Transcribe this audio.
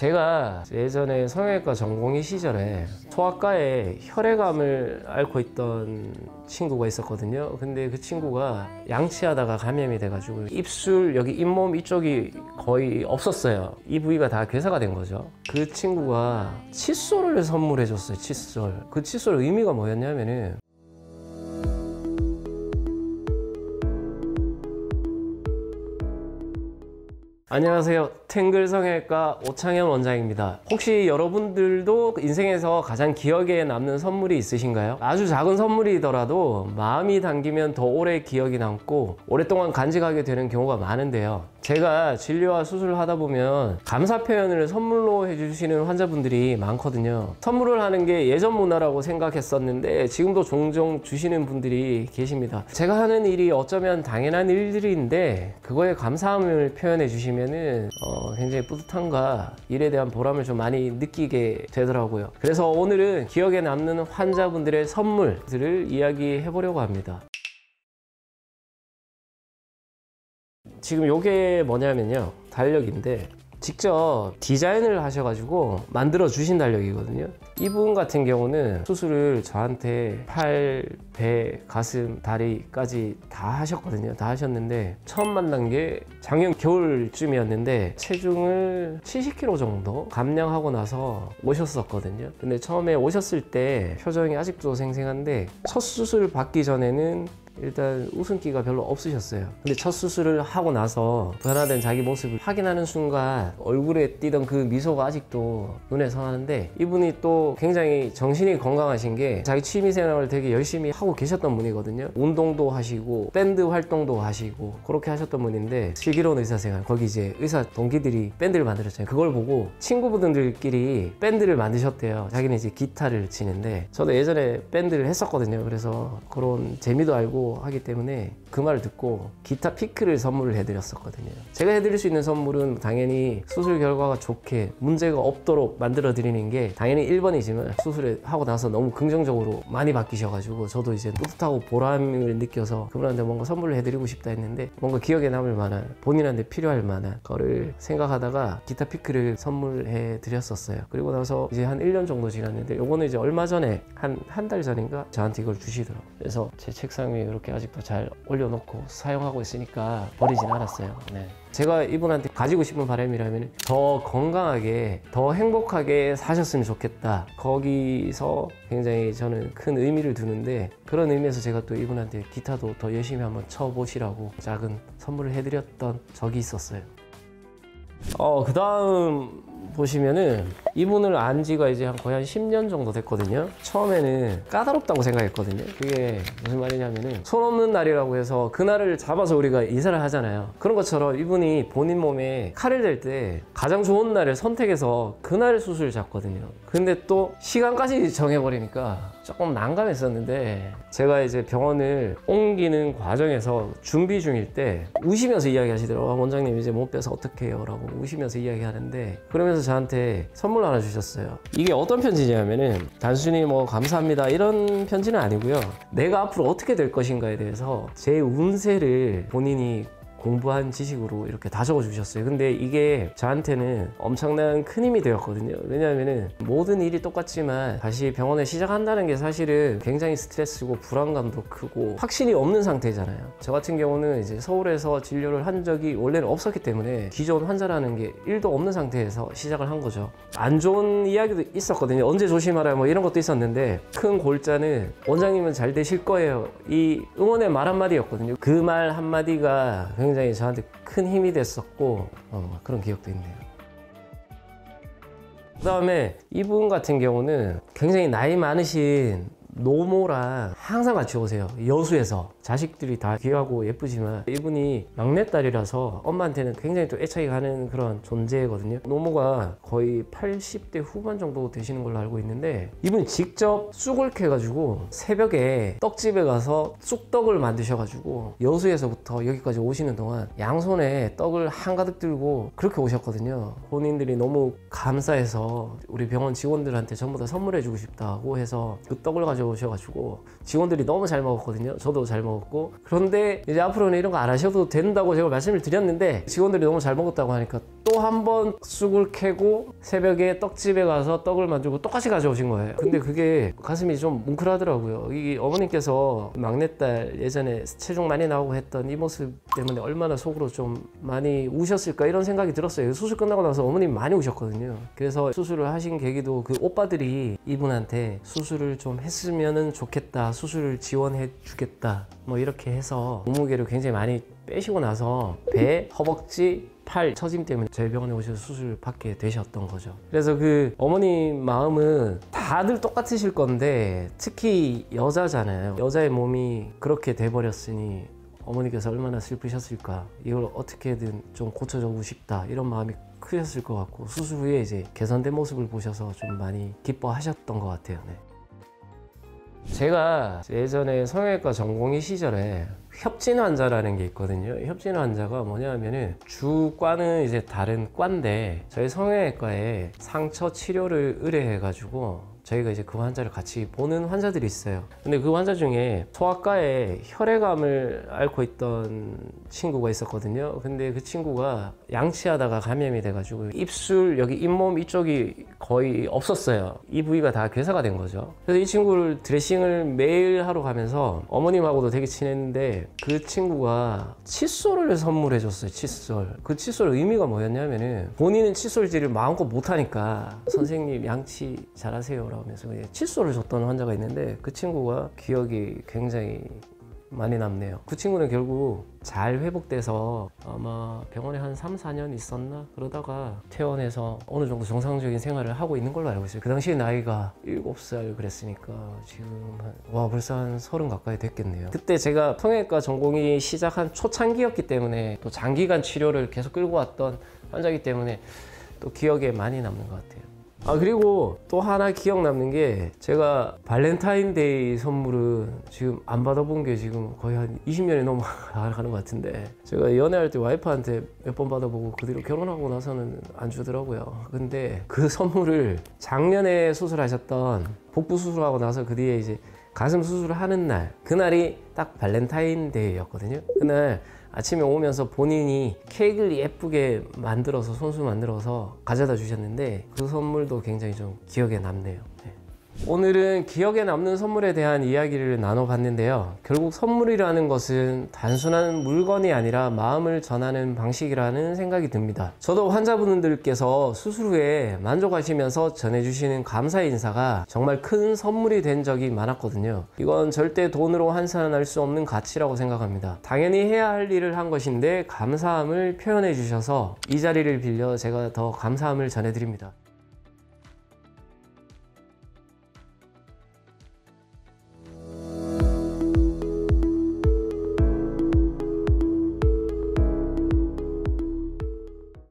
제가 예전에 성형외과 전공의 시절에 소아과에 혈액암을 앓고 있던 친구가 있었거든요. 근데 그 친구가 양치하다가 감염이 돼가지고 입술, 여기 잇몸 이쪽이 거의 없었어요. 이 부위가 다 괴사가 된 거죠. 그 친구가 칫솔을 선물해 줬어요. 칫솔. 그 칫솔 의미가 뭐였냐면은 안녕하세요. 탱글 성형외과 오창현 원장입니다. 혹시 여러분들도 인생에서 가장 기억에 남는 선물이 있으신가요? 아주 작은 선물이더라도 마음이 담기면 더 오래 기억이 남고 오랫동안 간직하게 되는 경우가 많은데요. 제가 진료와 수술을 하다 보면 감사 표현을 선물로 해주시는 환자분들이 많거든요. 선물을 하는 게 예전 문화라고 생각했었는데 지금도 종종 주시는 분들이 계십니다. 제가 하는 일이 어쩌면 당연한 일들인데 그거에 감사함을 표현해 주시면은 굉장히 뿌듯함과 일에 대한 보람을 좀 많이 느끼게 되더라고요. 그래서 오늘은 기억에 남는 환자분들의 선물들을 이야기해 보려고 합니다. 지금 요게 뭐냐면요, 달력인데 직접 디자인을 하셔가지고 만들어 주신 달력이거든요. 이분 같은 경우는 수술을 저한테 팔, 배, 가슴, 다리까지 다 하셨거든요. 다 하셨는데 처음 만난 게 작년 겨울쯤이었는데 체중을 70kg 정도 감량하고 나서 오셨었거든요. 근데 처음에 오셨을 때 표정이 아직도 생생한데 첫 수술 받기 전에는 일단 웃음기가 별로 없으셨어요. 근데 첫 수술을 하고 나서 변화된 자기 모습을 확인하는 순간 얼굴에 띄던 그 미소가 아직도 눈에 선하는데, 이분이 또 굉장히 정신이 건강하신 게 자기 취미생활을 되게 열심히 하고 계셨던 분이거든요. 운동도 하시고 밴드 활동도 하시고 그렇게 하셨던 분인데, 슬기로운 의사생활, 거기 이제 의사 동기들이 밴드를 만들었잖아요. 그걸 보고 친구분들끼리 밴드를 만드셨대요. 자기는 이제 기타를 치는데 저도 예전에 밴드를 했었거든요. 그래서 그런 재미도 알고 하기 때문에 그 말을 듣고 기타 피크를 선물을 해드렸었거든요. 제가 해드릴 수 있는 선물은 당연히 수술 결과가 좋게 문제가 없도록 만들어 드리는 게 당연히 1번이지만 수술을 하고 나서 너무 긍정적으로 많이 바뀌셔가지고 저도 이제 뿌듯하고 보람을 느껴서 그분한테 뭔가 선물을 해드리고 싶다 했는데, 뭔가 기억에 남을 만한, 본인한테 필요할 만한 거를 생각하다가 기타 피크를 선물해 드렸었어요. 그리고 나서 이제 한 1년 정도 지났는데 요거는 이제 얼마 전에 한 달 전인가 저한테 이걸 주시더라고요. 그래서 제 책상 위에 이렇게 아직도 잘 올려놓고 사용하고 있으니까 버리진 않았어요. 네. 제가 이분한테 가지고 싶은 바람이라면 더 건강하게, 더 행복하게 사셨으면 좋겠다. 거기서 굉장히 저는 큰 의미를 두는데, 그런 의미에서 제가 또 이분한테 기타도 더 열심히 한번 쳐보시라고 작은 선물을 해드렸던 적이 있었어요. 그 다음 보시면은 이분을 안 지가 이제 거의 한 10년 정도 됐거든요. 처음에는 까다롭다고 생각했거든요. 그게 무슨 말이냐면은 손 없는 날이라고 해서 그날을 잡아서 우리가 인사를 하잖아요. 그런 것처럼 이분이 본인 몸에 칼을 댈 때 가장 좋은 날을 선택해서 그날 수술을 잡거든요. 근데 또 시간까지 정해버리니까 조금 난감했었는데, 제가 이제 병원을 옮기는 과정에서 준비 중일 때 우시면서 이야기하시더라고요. 원장님 이제 못 빼서 어떡해요 라고 우시면서 이야기하는데, 그러면서 저한테 선물 하나 주셨어요. 이게 어떤 편지냐면은 단순히 뭐 감사합니다 이런 편지는 아니고요, 내가 앞으로 어떻게 될 것인가에 대해서 제 운세를 본인이 공부한 지식으로 이렇게 다 적어주셨어요. 근데 이게 저한테는 엄청난 큰 힘이 되었거든요. 왜냐하면은 모든 일이 똑같지만 다시 병원에 시작한다는 게 사실은 굉장히 스트레스고 불안감도 크고 확신이 없는 상태잖아요. 저 같은 경우는 이제 서울에서 진료를 한 적이 원래는 없었기 때문에 기존 환자라는 게 1도 없는 상태에서 시작을 한 거죠. 안 좋은 이야기도 있었거든요. 언제 조심하라 뭐 이런 것도 있었는데, 큰 골자는 원장님은 잘 되실 거예요, 이 응원의 말 한마디였거든요. 그 말 한마디가 굉장히 저한테 큰 힘이 됐었고 그런 기억도 있네요. 그 다음에 이분 같은 경우는 굉장히 나이 많으신 노모랑 항상 같이 오세요. 여수에서. 자식들이 다 귀하고 예쁘지만 이분이 막내딸이라서 엄마한테는 굉장히 또 애착이 가는 그런 존재거든요. 노모가 거의 80대 후반 정도 되시는 걸로 알고 있는데, 이분이 직접 쑥을 캐가지고 새벽에 떡집에 가서 쑥떡을 만드셔가지고 여수에서부터 여기까지 오시는 동안 양손에 떡을 한가득 들고 그렇게 오셨거든요. 본인들이 너무 감사해서 우리 병원 직원들한테 전부 다 선물해주고 싶다고 해서 그 떡을 가지고 가져오셔가지고 직원들이 너무 잘 먹었거든요. 저도 잘 먹었고. 그런데 이제 앞으로는 이런 거 안 하셔도 된다고 제가 말씀을 드렸는데 직원들이 너무 잘 먹었다고 하니까 또 한 번 쑥을 캐고 새벽에 떡집에 가서 떡을 만들고 똑같이 가져오신 거예요. 근데 그게 가슴이 좀 뭉클하더라고요. 이 어머님께서 막내딸 예전에 체중 많이 나오고 했던 이 모습 때문에 얼마나 속으로 좀 많이 우셨을까 이런 생각이 들었어요. 수술 끝나고 나서 어머님 많이 우셨거든요. 그래서 수술을 하신 계기도 그 오빠들이 이분한테 수술을 좀 했으면 좋겠다, 수술을 지원해 주겠다 뭐 이렇게 해서 몸무게를 굉장히 많이 빼시고 나서 배, 허벅지, 팔 처짐 때문에 저희 병원에 오셔서 수술을 받게 되셨던 거죠. 그래서 그 어머님 마음은 다들 똑같으실 건데 특히 여자잖아요. 여자의 몸이 그렇게 돼버렸으니 어머니께서 얼마나 슬프셨을까, 이걸 어떻게든 좀 고쳐주고 싶다 이런 마음이 크셨을 것 같고, 수술 후에 이제 개선된 모습을 보셔서 좀 많이 기뻐하셨던 것 같아요. 네. 제가 예전에 성형외과 전공의 시절에 협진 환자라는 게 있거든요. 협진 환자가 뭐냐면은 주과는 이제 다른 과인데 저희 성형외과에 상처 치료를 의뢰해가지고 저희가 이제 그 환자를 같이 보는 환자들이 있어요. 근데 그 환자 중에 소아과에 혈액암을 앓고 있던 친구가 있었거든요. 근데 그 친구가 양치하다가 감염이 돼가지고 입술, 여기 잇몸 이쪽이 거의 없었어요. 이 부위가 다 괴사가 된 거죠. 그래서 이 친구를 드레싱을 매일 하러 가면서 어머님하고도 되게 친했는데 그 친구가 칫솔을 선물해 줬어요. 칫솔. 그 칫솔 의미가 뭐였냐면은 본인은 칫솔질을 마음껏 못하니까 선생님 양치 잘하세요 하면서 칫솔을 줬던 환자가 있는데 그 친구가 기억이 굉장히 많이 남네요. 그 친구는 결국 잘 회복돼서 아마 병원에 한 3, 4년 있었나? 그러다가 퇴원해서 어느 정도 정상적인 생활을 하고 있는 걸로 알고 있어요. 그 당시에 나이가 7살 그랬으니까 지금 벌써 한 30 가까이 됐겠네요. 그때 제가 성형외과 전공이 시작한 초창기였기 때문에 또 장기간 치료를 계속 끌고 왔던 환자이기 때문에 또 기억에 많이 남는 것 같아요. 그리고 또 하나 기억 남는 게, 제가 발렌타인데이 선물은 지금 안 받아본 게 지금 거의 한 20년이 넘어가는 것 같은데, 제가 연애할 때 와이프한테 몇 번 받아보고 그 뒤로 결혼하고 나서는 안 주더라고요. 근데 그 선물을 작년에 수술하셨던 복부 수술하고 나서 그 뒤에 이제 가슴 수술을 하는 날, 그날이 딱 발렌타인데이였거든요. 그날 아침에 오면서 본인이 케이크를 예쁘게 만들어서, 손수 만들어서 가져다 주셨는데 그 선물도 굉장히 좀 기억에 남네요. 네. 오늘은 기억에 남는 선물에 대한 이야기를 나눠봤는데요. 결국 선물이라는 것은 단순한 물건이 아니라 마음을 전하는 방식이라는 생각이 듭니다. 저도 환자분들께서 수술 후에 만족하시면서 전해주시는 감사의 인사가 정말 큰 선물이 된 적이 많았거든요. 이건 절대 돈으로 환산할 수 없는 가치라고 생각합니다. 당연히 해야 할 일을 한 것인데 감사함을 표현해 주셔서 이 자리를 빌려 제가 더 감사함을 전해드립니다.